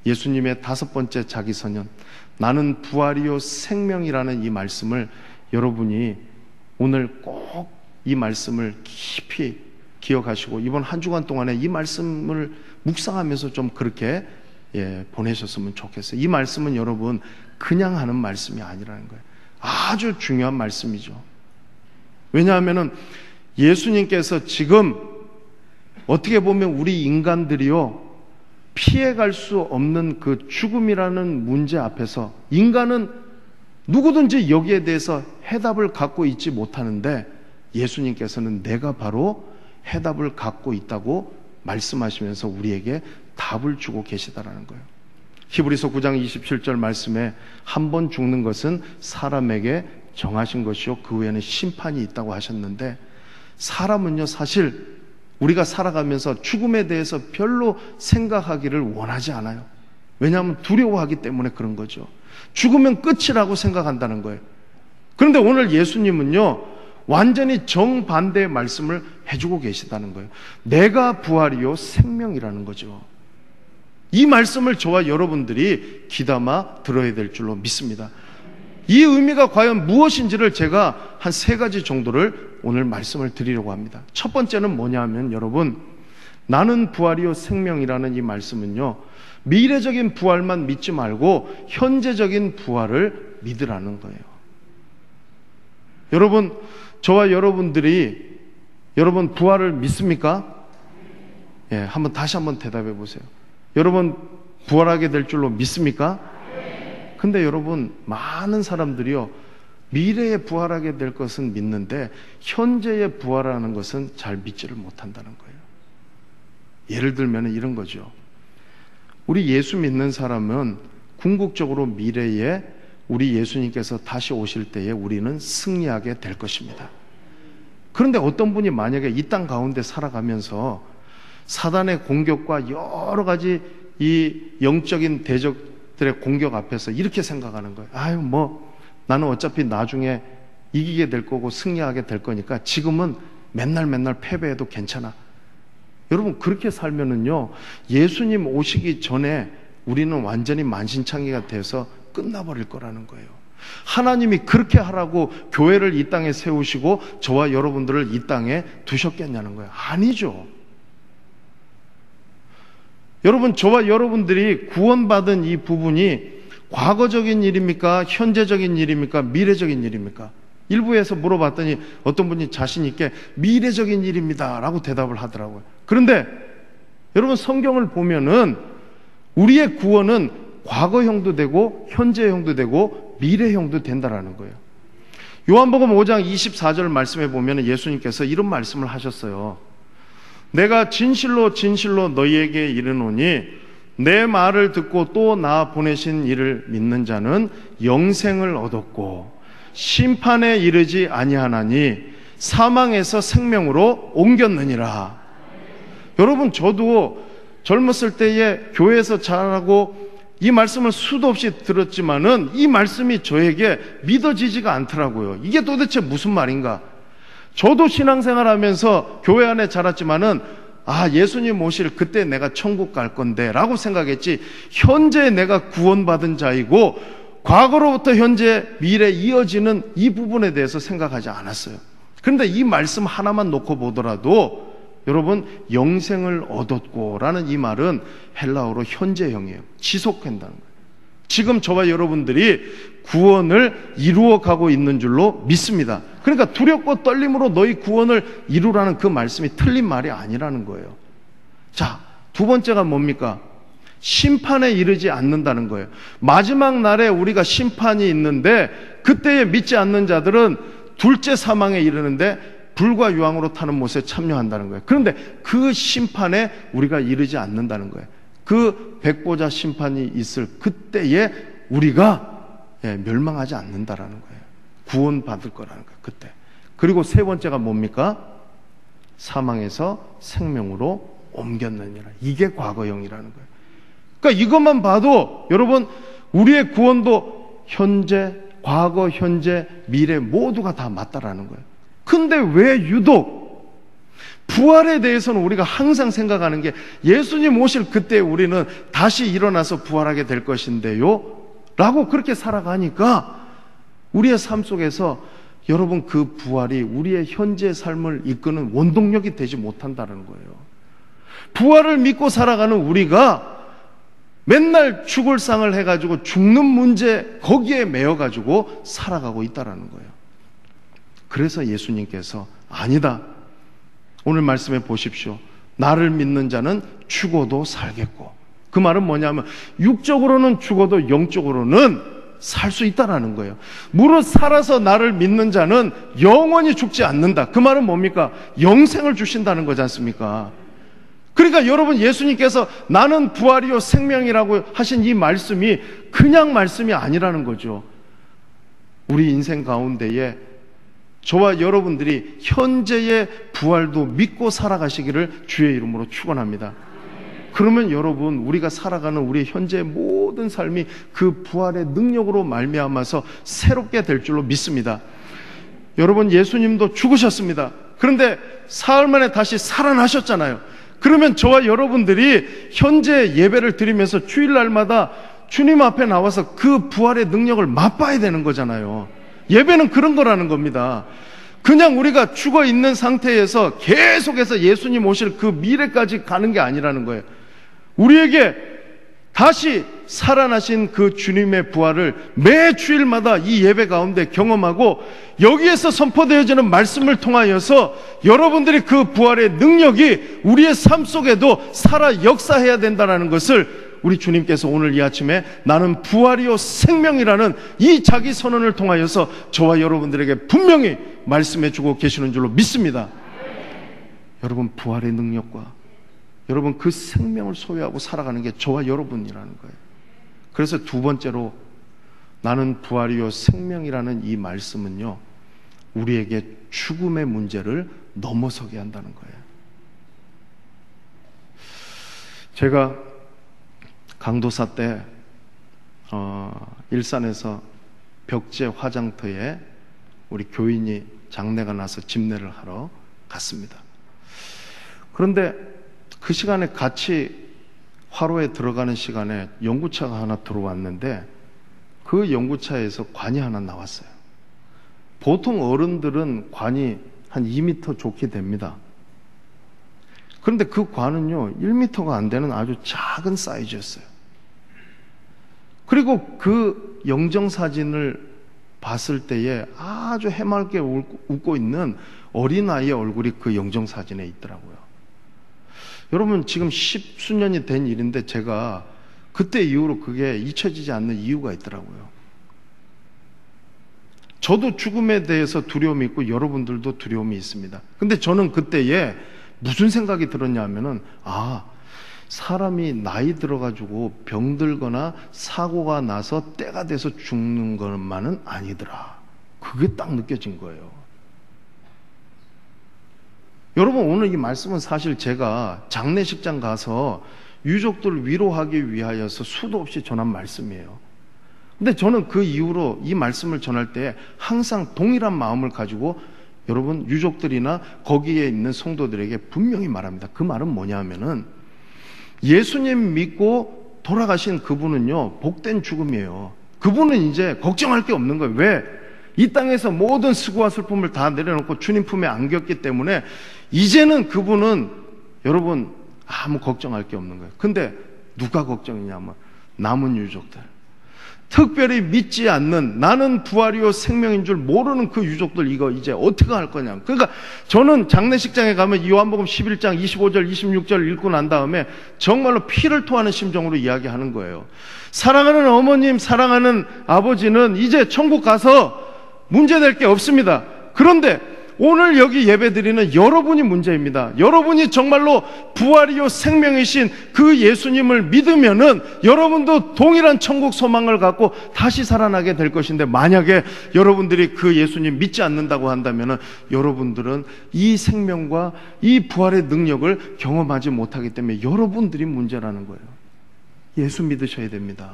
예수님의 5번째 자기선언, 나는 부활이요 생명이라는 이 말씀을 여러분이 오늘 꼭 이 말씀을 깊이 기억하시고 이번 한 주간 동안에 이 말씀을 묵상하면서 좀 그렇게 보내셨으면 좋겠어요. 이 말씀은 여러분 그냥 하는 말씀이 아니라는 거예요. 아주 중요한 말씀이죠. 왜냐하면은 예수님께서 지금 어떻게 보면 우리 인간들이요, 피해갈 수 없는 그 죽음이라는 문제 앞에서 인간은 누구든지 여기에 대해서 해답을 갖고 있지 못하는데 예수님께서는 내가 바로 해답을 갖고 있다고 말씀하시면서 우리에게 답을 주고 계시다라는 거예요. 히브리서 9장 27절 말씀에 한 번 죽는 것은 사람에게 정하신 것이요 그 후에는 심판이 있다고 하셨는데, 사람은요 사실 우리가 살아가면서 죽음에 대해서 별로 생각하기를 원하지 않아요. 왜냐하면 두려워하기 때문에 그런 거죠. 죽으면 끝이라고 생각한다는 거예요. 그런데 오늘 예수님은요, 완전히 정반대의 말씀을 해주고 계시다는 거예요. 내가 부활이요 생명이라는 거죠. 이 말씀을 저와 여러분들이 귀담아 들어야 될 줄로 믿습니다. 이 의미가 과연 무엇인지를 제가 한 3가지 정도를 오늘 말씀을 드리려고 합니다. 첫 번째는 뭐냐 하면, 여러분, 나는 부활이요 생명이라는 이 말씀은요, 미래적인 부활만 믿지 말고 현재적인 부활을 믿으라는 거예요. 여러분, 저와 여러분들이 여러분 부활을 믿습니까? 예, 다시 한번 대답해 보세요. 여러분 부활하게 될 줄로 믿습니까? 근데 여러분, 많은 사람들이요, 미래에 부활하게 될 것은 믿는데 현재에 부활하는 것은 잘 믿지를 못한다는 거예요. 예를 들면 이런 거죠. 우리 예수 믿는 사람은 궁극적으로 미래에 우리 예수님께서 다시 오실 때에 우리는 승리하게 될 것입니다. 그런데 어떤 분이 만약에 이 땅 가운데 살아가면서 사단의 공격과 여러 가지 이 영적인 대적들의 공격 앞에서 이렇게 생각하는 거예요. 아유, 나는 어차피 나중에 이기게 될 거고 승리하게 될 거니까 지금은 맨날 패배해도 괜찮아. 여러분, 그렇게 살면은요, 예수님 오시기 전에 우리는 완전히 만신창이가 돼서 끝나버릴 거라는 거예요. 하나님이 그렇게 하라고 교회를 이 땅에 세우시고 저와 여러분들을 이 땅에 두셨겠냐는 거예요. 아니죠. 여러분, 저와 여러분들이 구원받은 이 부분이 과거적인 일입니까? 현재적인 일입니까? 미래적인 일입니까? 일부에서 물어봤더니 어떤 분이 자신 있게 미래적인 일입니다 라고 대답을 하더라고요. 그런데 여러분, 성경을 보면은 우리의 구원은 과거형도 되고 현재형도 되고 미래형도 된다라는 거예요. 요한복음 5장 24절 말씀에 보면 예수님께서 이런 말씀을 하셨어요. 내가 진실로 진실로 너희에게 이르노니 내 말을 듣고 또 나 보내신 이를 믿는 자는 영생을 얻었고 심판에 이르지 아니하나니 사망에서 생명으로 옮겼느니라. 여러분, 저도 젊었을 때에 교회에서 자라고 이 말씀을 수도 없이 들었지만은 이 말씀이 저에게 믿어지지가 않더라고요. 이게 도대체 무슨 말인가? 저도 신앙생활 하면서 교회 안에 자랐지만은 예수님 오실 그때 내가 천국 갈 건데 라고 생각했지, 현재 내가 구원받은 자이고 과거로부터 현재 미래 이어지는 이 부분에 대해서 생각하지 않았어요. 그런데 이 말씀 하나만 놓고 보더라도 여러분, 영생을 얻었고 라는 이 말은 헬라어로 현재형이에요. 지속된다는 거예요. 지금 저와 여러분들이 구원을 이루어가고 있는 줄로 믿습니다. 그러니까 두렵고 떨림으로 너희 구원을 이루라는 그 말씀이 틀린 말이 아니라는 거예요. 자, 두 번째가 뭡니까? 심판에 이르지 않는다는 거예요. 마지막 날에 우리가 심판이 있는데 그때에 믿지 않는 자들은 둘째 사망에 이르는데 불과 유황으로 타는 못에 참여한다는 거예요. 그런데 그 심판에 우리가 이르지 않는다는 거예요. 그 백보자 심판이 있을 그때에 우리가 멸망하지 않는다라는 거예요. 구원받을 거라는 거예요. 그때. 그리고 세 번째가 뭡니까? 사망에서 생명으로 옮겼느니라. 이게 과거형이라는 거예요. 그러니까 이것만 봐도 여러분, 우리의 구원도 현재, 과거, 현재, 미래 모두가 다 맞다라는 거예요. 근데 왜 유독 부활에 대해서는 우리가 항상 생각하는 게 예수님 오실 그때 우리는 다시 일어나서 부활하게 될 것인데요 라고 그렇게 살아가니까 우리의 삶 속에서 여러분, 그 부활이 우리의 현재 삶을 이끄는 원동력이 되지 못한다는 거예요. 부활을 믿고 살아가는 우리가 맨날 죽을 상을 해가지고 죽는 문제 거기에 매여가지고 살아가고 있다는 거예요. 그래서 예수님께서 아니다, 오늘 말씀해 보십시오. 나를 믿는 자는 죽어도 살겠고, 그 말은 뭐냐면 육적으로는 죽어도 영적으로는 살 수 있다라는 거예요. 무릇 살아서 나를 믿는 자는 영원히 죽지 않는다. 그 말은 뭡니까? 영생을 주신다는 거지 않습니까? 그러니까 여러분, 예수님께서 나는 부활이요 생명이라고 하신 이 말씀이 그냥 말씀이 아니라는 거죠. 우리 인생 가운데에 저와 여러분들이 현재의 부활도 믿고 살아가시기를 주의 이름으로 축원합니다. 그러면 여러분, 우리가 살아가는 우리 현재의 모든 삶이 그 부활의 능력으로 말미암아서 새롭게 될 줄로 믿습니다. 여러분, 예수님도 죽으셨습니다. 그런데 사흘 만에 다시 살아나셨잖아요. 그러면 저와 여러분들이 현재 예배를 드리면서 주일날마다 주님 앞에 나와서 그 부활의 능력을 맛봐야 되는 거잖아요. 예배는 그런 거라는 겁니다. 그냥 우리가 죽어 있는 상태에서 계속해서 예수님 오실 그 미래까지 가는 게 아니라는 거예요. 우리에게 다시 살아나신 그 주님의 부활을 매 주일마다 이 예배 가운데 경험하고 여기에서 선포되어지는 말씀을 통하여서 여러분들이 그 부활의 능력이 우리의 삶 속에도 살아 역사해야 된다는 것을 우리 주님께서 오늘 이 아침에 나는 부활이요 생명이라는 이 자기 선언을 통하여서 저와 여러분들에게 분명히 말씀해 주고 계시는 줄로 믿습니다. 여러분, 부활의 능력과 여러분 그 생명을 소유하고 살아가는 게 저와 여러분이라는 거예요. 그래서 두 번째로 나는 부활이요 생명이라는 이 말씀은요, 우리에게 죽음의 문제를 넘어서게 한다는 거예요. 제가 강도사 때 일산에서 벽제 화장터에 우리 교인이 장례가 나서 집례를 하러 갔습니다. 그런데 그 시간에 같이 화로에 들어가는 시간에 연구차가 하나 들어왔는데 그 연구차에서 관이 하나 나왔어요. 보통 어른들은 관이 한 2m 좋게 됩니다. 그런데 그 관은요 1m가 안 되는 아주 작은 사이즈였어요. 그리고 그 영정사진을 봤을 때에 아주 해맑게 웃고 있는 어린아이의 얼굴이 그 영정사진에 있더라고요. 여러분, 지금 10수년이 된 일인데 제가 그때 이후로 그게 잊혀지지 않는 이유가 있더라고요. 저도 죽음에 대해서 두려움이 있고 여러분들도 두려움이 있습니다. 근데 저는 그때에 무슨 생각이 들었냐면은 사람이 나이 들어가지고 병들거나 사고가 나서 때가 돼서 죽는 것만은 아니더라. 그게 딱 느껴진 거예요. 여러분, 오늘 이 말씀은 사실 제가 장례식장 가서 유족들 위로하기 위하여서 수도 없이 전한 말씀이에요. 근데 저는 그 이후로 이 말씀을 전할 때 항상 동일한 마음을 가지고 여러분 유족들이나 거기에 있는 성도들에게 분명히 말합니다. 그 말은 뭐냐 하면은 예수님 믿고 돌아가신 그분은요 복된 죽음이에요. 그분은 이제 걱정할 게 없는 거예요. 왜? 이 땅에서 모든 수고와 슬픔을 다 내려놓고 주님 품에 안겼기 때문에 이제는 그분은 여러분 아무 걱정할 게 없는 거예요. 근데 누가 걱정이냐면 남은 유족들, 특별히 믿지 않는, 나는 부활이요 생명인 줄 모르는 그 유족들, 이거 이제 어떻게 할 거냐. 그러니까 저는 장례식장에 가면 요한복음 11장 25절 26절 읽고 난 다음에 정말로 피를 토하는 심정으로 이야기하는 거예요. 사랑하는 어머님, 사랑하는 아버지는 이제 천국 가서 문제될 게 없습니다. 그런데 오늘 여기 예배드리는 여러분이 문제입니다. 여러분이 정말로 부활이요 생명이신 그 예수님을 믿으면은 여러분도 동일한 천국 소망을 갖고 다시 살아나게 될 것인데, 만약에 여러분들이 그 예수님 믿지 않는다고 한다면은 여러분들은 이 생명과 이 부활의 능력을 경험하지 못하기 때문에 여러분들이 문제라는 거예요. 예수 믿으셔야 됩니다.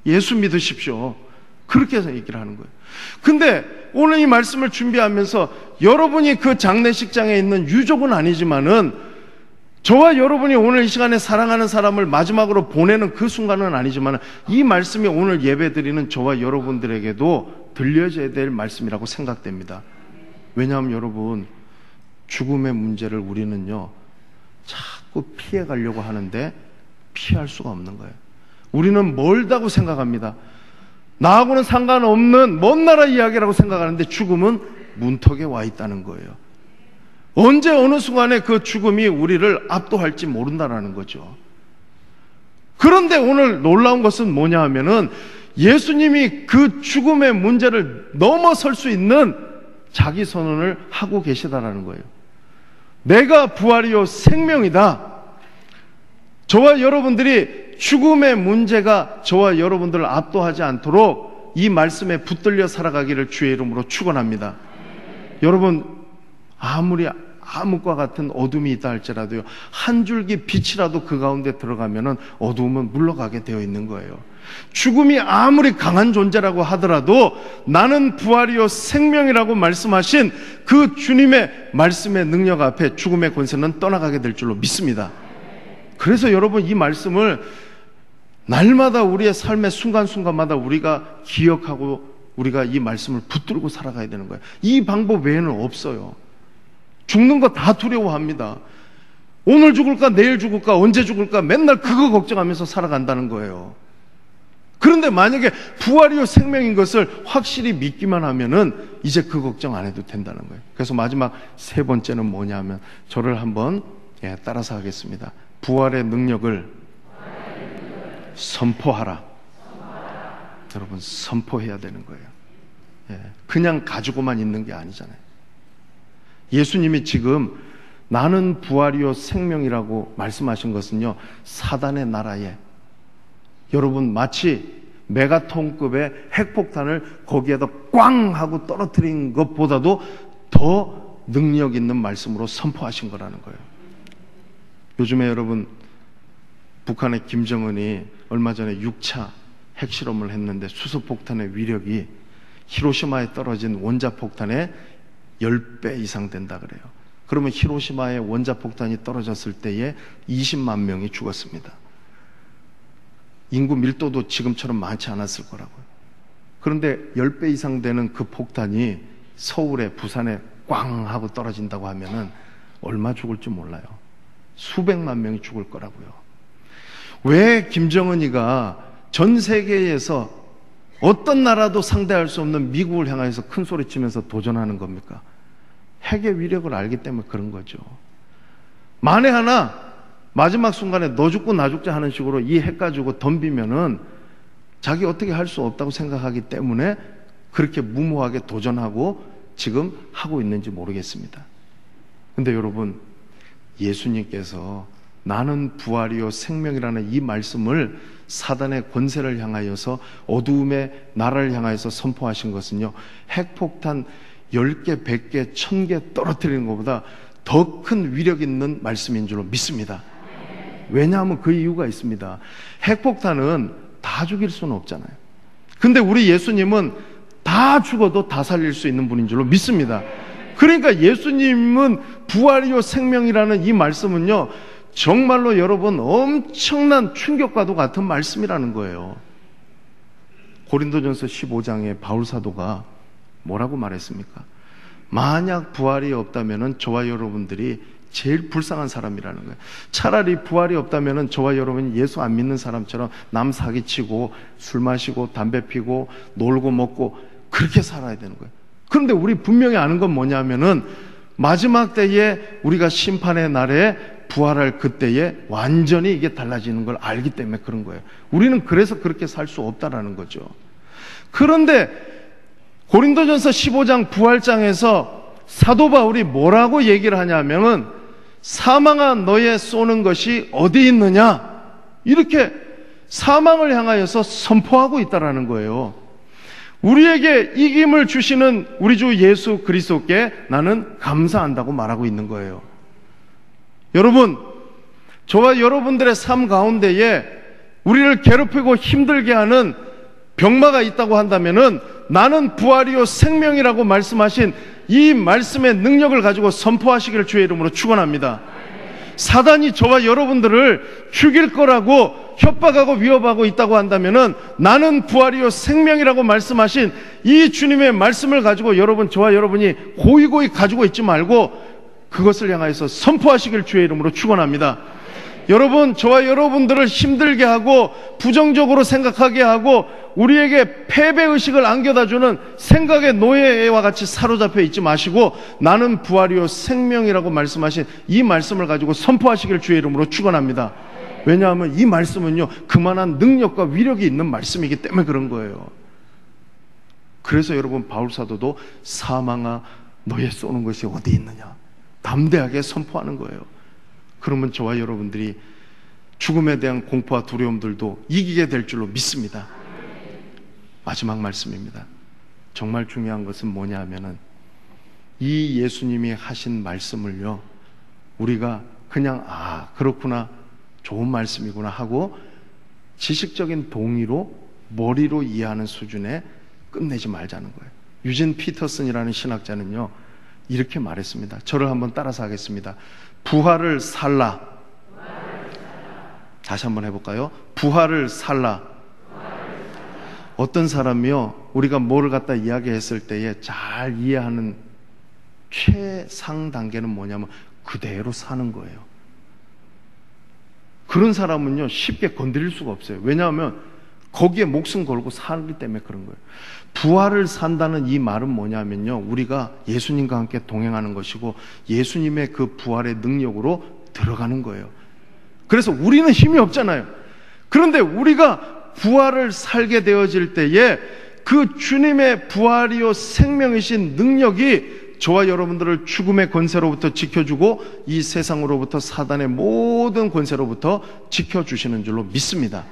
예수 믿으십시오. 그렇게 해서 얘기를 하는 거예요. 근데 오늘 이 말씀을 준비하면서 여러분이 그 장례식장에 있는 유족은 아니지만은 저와 여러분이 오늘 이 시간에 사랑하는 사람을 마지막으로 보내는 그 순간은 아니지만 이 말씀이 오늘 예배드리는 저와 여러분들에게도 들려져야 될 말씀이라고 생각됩니다. 왜냐하면 여러분, 죽음의 문제를 우리는요 자꾸 피해가려고 하는데 피할 수가 없는 거예요. 우리는 멀다고 생각합니다. 나하고는 상관없는 먼 나라 이야기라고 생각하는데 죽음은 문턱에 와 있다는 거예요. 언제 어느 순간에 그 죽음이 우리를 압도할지 모른다라는 거죠. 그런데 오늘 놀라운 것은 뭐냐 하면은 예수님이 그 죽음의 문제를 넘어설 수 있는 자기 선언을 하고 계시다라는 거예요. 내가 부활이요 생명이다. 저와 여러분들이 죽음의 문제가 저와 여러분들을 압도하지 않도록 이 말씀에 붙들려 살아가기를 주의 이름으로 축원합니다. 여러분, 아무리 암흑과 같은 어둠이 있다 할지라도요, 한 줄기 빛이라도 그 가운데 들어가면은 어두움은 물러가게 되어 있는 거예요. 죽음이 아무리 강한 존재라고 하더라도 나는 부활이요 생명이라고 말씀하신 그 주님의 말씀의 능력 앞에 죽음의 권세는 떠나가게 될 줄로 믿습니다. 그래서 여러분, 이 말씀을 날마다 우리의 삶의 순간순간마다 우리가 기억하고 우리가 이 말씀을 붙들고 살아가야 되는 거예요. 이 방법 외에는 없어요. 죽는 거 다 두려워합니다. 오늘 죽을까 내일 죽을까 언제 죽을까 맨날 그거 걱정하면서 살아간다는 거예요. 그런데 만약에 부활이요 생명인 것을 확실히 믿기만 하면은 이제 그 걱정 안 해도 된다는 거예요. 그래서 마지막 세 번째는 뭐냐 하면, 저를 한번 따라서 하겠습니다. 부활의 능력을 선포하라. 여러분, 선포해야 되는 거예요. 그냥 가지고만 있는 게 아니잖아요. 예수님이 지금 나는 부활이요 생명이라고 말씀하신 것은요, 사단의 나라에 여러분 마치 메가톤급의 핵폭탄을 거기에다 꽝 하고 떨어뜨린 것보다도 더 능력 있는 말씀으로 선포하신 거라는 거예요. 요즘에 여러분, 북한의 김정은이 얼마 전에 6차 핵실험을 했는데 수소폭탄의 위력이 히로시마에 떨어진 원자폭탄의 10배 이상 된다 그래요. 그러면 히로시마에 원자폭탄이 떨어졌을 때에 20만 명이 죽었습니다. 인구 밀도도 지금처럼 많지 않았을 거라고요. 그런데 10배 이상 되는 그 폭탄이 서울에, 부산에 꽝 하고 떨어진다고 하면은 얼마 죽을지 몰라요. 수백만 명이 죽을 거라고요. 왜 김정은이가 전 세계에서 어떤 나라도 상대할 수 없는 미국을 향해서 큰 소리 치면서 도전하는 겁니까? 핵의 위력을 알기 때문에 그런 거죠. 만에 하나 마지막 순간에 너 죽고 나 죽자 하는 식으로 이 핵 가지고 덤비면은 자기 어떻게 할 수 없다고 생각하기 때문에 그렇게 무모하게 도전하고 지금 하고 있는지 모르겠습니다. 근데 여러분, 예수님께서 나는 부활이요 생명이라는 이 말씀을 사단의 권세를 향하여서, 어두움의 나라를 향하여서 선포하신 것은요, 핵폭탄 10개, 100개, 1000개 떨어뜨리는 것보다 더 큰 위력 있는 말씀인 줄로 믿습니다. 왜냐하면 그 이유가 있습니다. 핵폭탄은 다 죽일 수는 없잖아요. 근데 우리 예수님은 다 죽어도 다 살릴 수 있는 분인 줄로 믿습니다. 그러니까 예수님은 부활이요 생명이라는 이 말씀은요, 정말로 여러분 엄청난 충격과도 같은 말씀이라는 거예요. 고린도전서 15장에 바울 사도가 뭐라고 말했습니까? 만약 부활이 없다면은 저와 여러분들이 제일 불쌍한 사람이라는 거예요. 차라리 부활이 없다면은 저와 여러분이 예수 안 믿는 사람처럼 남 사기치고 술 마시고 담배 피고 놀고 먹고 그렇게 살아야 되는 거예요. 그런데 우리 분명히 아는 건 뭐냐면은 마지막 때에 우리가 심판의 날에 부활할 그때에 완전히 이게 달라지는 걸 알기 때문에 그런 거예요. 우리는 그래서 그렇게 살 수 없다라는 거죠. 그런데 고린도전서 15장 부활장에서 사도 바울이 뭐라고 얘기를 하냐면은 사망아 너의 쏘는 것이 어디 있느냐, 이렇게 사망을 향하여서 선포하고 있다라는 거예요. 우리에게 이김을 주시는 우리 주 예수 그리스도께 나는 감사한다고 말하고 있는 거예요. 여러분, 저와 여러분들의 삶 가운데에 우리를 괴롭히고 힘들게 하는 병마가 있다고 한다면은 나는 부활이요 생명이라고 말씀하신 이 말씀의 능력을 가지고 선포하시기를 주의 이름으로 축원합니다. 사단이 저와 여러분들을 죽일 거라고 협박하고 위협하고 있다고 한다면은 나는 부활이요 생명이라고 말씀하신 이 주님의 말씀을 가지고 여러분, 저와 여러분이 고이고이 가지고 있지 말고 그것을 향하여서 선포하시길 주의 이름으로 축원합니다. 여러분, 저와 여러분들을 힘들게 하고 부정적으로 생각하게 하고 우리에게 패배의식을 안겨다주는 생각의 노예와 같이 사로잡혀 있지 마시고 나는 부활이요 생명이라고 말씀하신 이 말씀을 가지고 선포하시길 주의 이름으로 축원합니다. 왜냐하면 이 말씀은요, 그만한 능력과 위력이 있는 말씀이기 때문에 그런 거예요. 그래서 여러분, 바울 사도도 사망아 너의 쏘는 것이 어디 있느냐 담대하게 선포하는 거예요. 그러면 저와 여러분들이 죽음에 대한 공포와 두려움들도 이기게 될 줄로 믿습니다. 마지막 말씀입니다. 정말 중요한 것은 뭐냐 하면은 이 예수님이 하신 말씀을요, 우리가 그냥 그렇구나, 좋은 말씀이구나 하고 지식적인 동의로 머리로 이해하는 수준에 끝내지 말자는 거예요. 유진 피터슨이라는 신학자는요, 이렇게 말했습니다. 저를 한번 따라서 하겠습니다. 부활을 살라. 다시 한번 해볼까요? 부활을 살라. 어떤 사람이요, 우리가 뭐를 갖다 이야기했을 때에 잘 이해하는 최상 단계는 뭐냐면 그대로 사는 거예요. 그런 사람은요, 쉽게 건드릴 수가 없어요. 왜냐하면 거기에 목숨 걸고 살기 때문에 그런 거예요. 부활을 산다는 이 말은 뭐냐면요, 우리가 예수님과 함께 동행하는 것이고 예수님의 그 부활의 능력으로 들어가는 거예요. 그래서 우리는 힘이 없잖아요. 그런데 우리가 부활을 살게 되어질 때에 그 주님의 부활이요 생명이신 능력이 저와 여러분들을 죽음의 권세로부터 지켜주고 이 세상으로부터 사단의 모든 권세로부터 지켜주시는 줄로 믿습니다.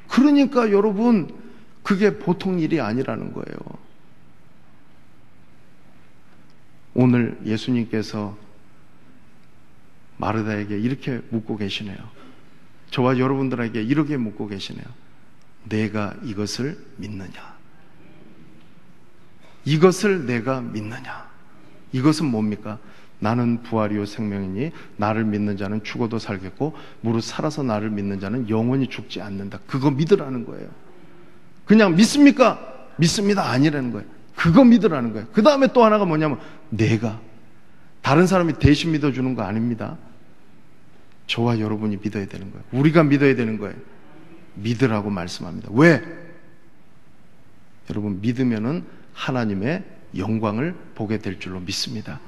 그러니까 여러분, 그게 보통 일이 아니라는 거예요. 오늘 예수님께서 마르다에게 이렇게 묻고 계시네요. 저와 여러분들에게 이렇게 묻고 계시네요. 내가 이것을 믿느냐? 이것을 내가 믿느냐? 이것은 뭡니까? 나는 부활이요 생명이니 나를 믿는 자는 죽어도 살겠고 무릇 살아서 나를 믿는 자는 영원히 죽지 않는다. 그거 믿으라는 거예요. 그냥 믿습니까? 믿습니다. 아니라는 거예요. 그거 믿으라는 거예요. 그 다음에 또 하나가 뭐냐면 내가, 다른 사람이 대신 믿어주는 거 아닙니다. 저와 여러분이 믿어야 되는 거예요. 우리가 믿어야 되는 거예요. 믿으라고 말씀합니다. 왜? 여러분, 믿으면은 하나님의 영광을 보게 될 줄로 믿습니다.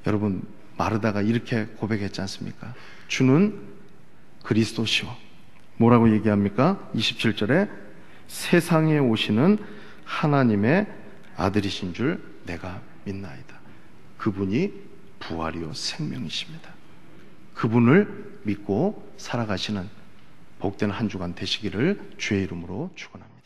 여러분, 마르다가 이렇게 고백했지 않습니까? 주는 그리스도시오. 뭐라고 얘기합니까? 27절에 세상에 오시는 하나님의 아들이신 줄 내가 믿나이다. 그분이 부활이요 생명이십니다. 그분을 믿고 살아가시는 복된 한 주간 되시기를 주의 이름으로 축원합니다.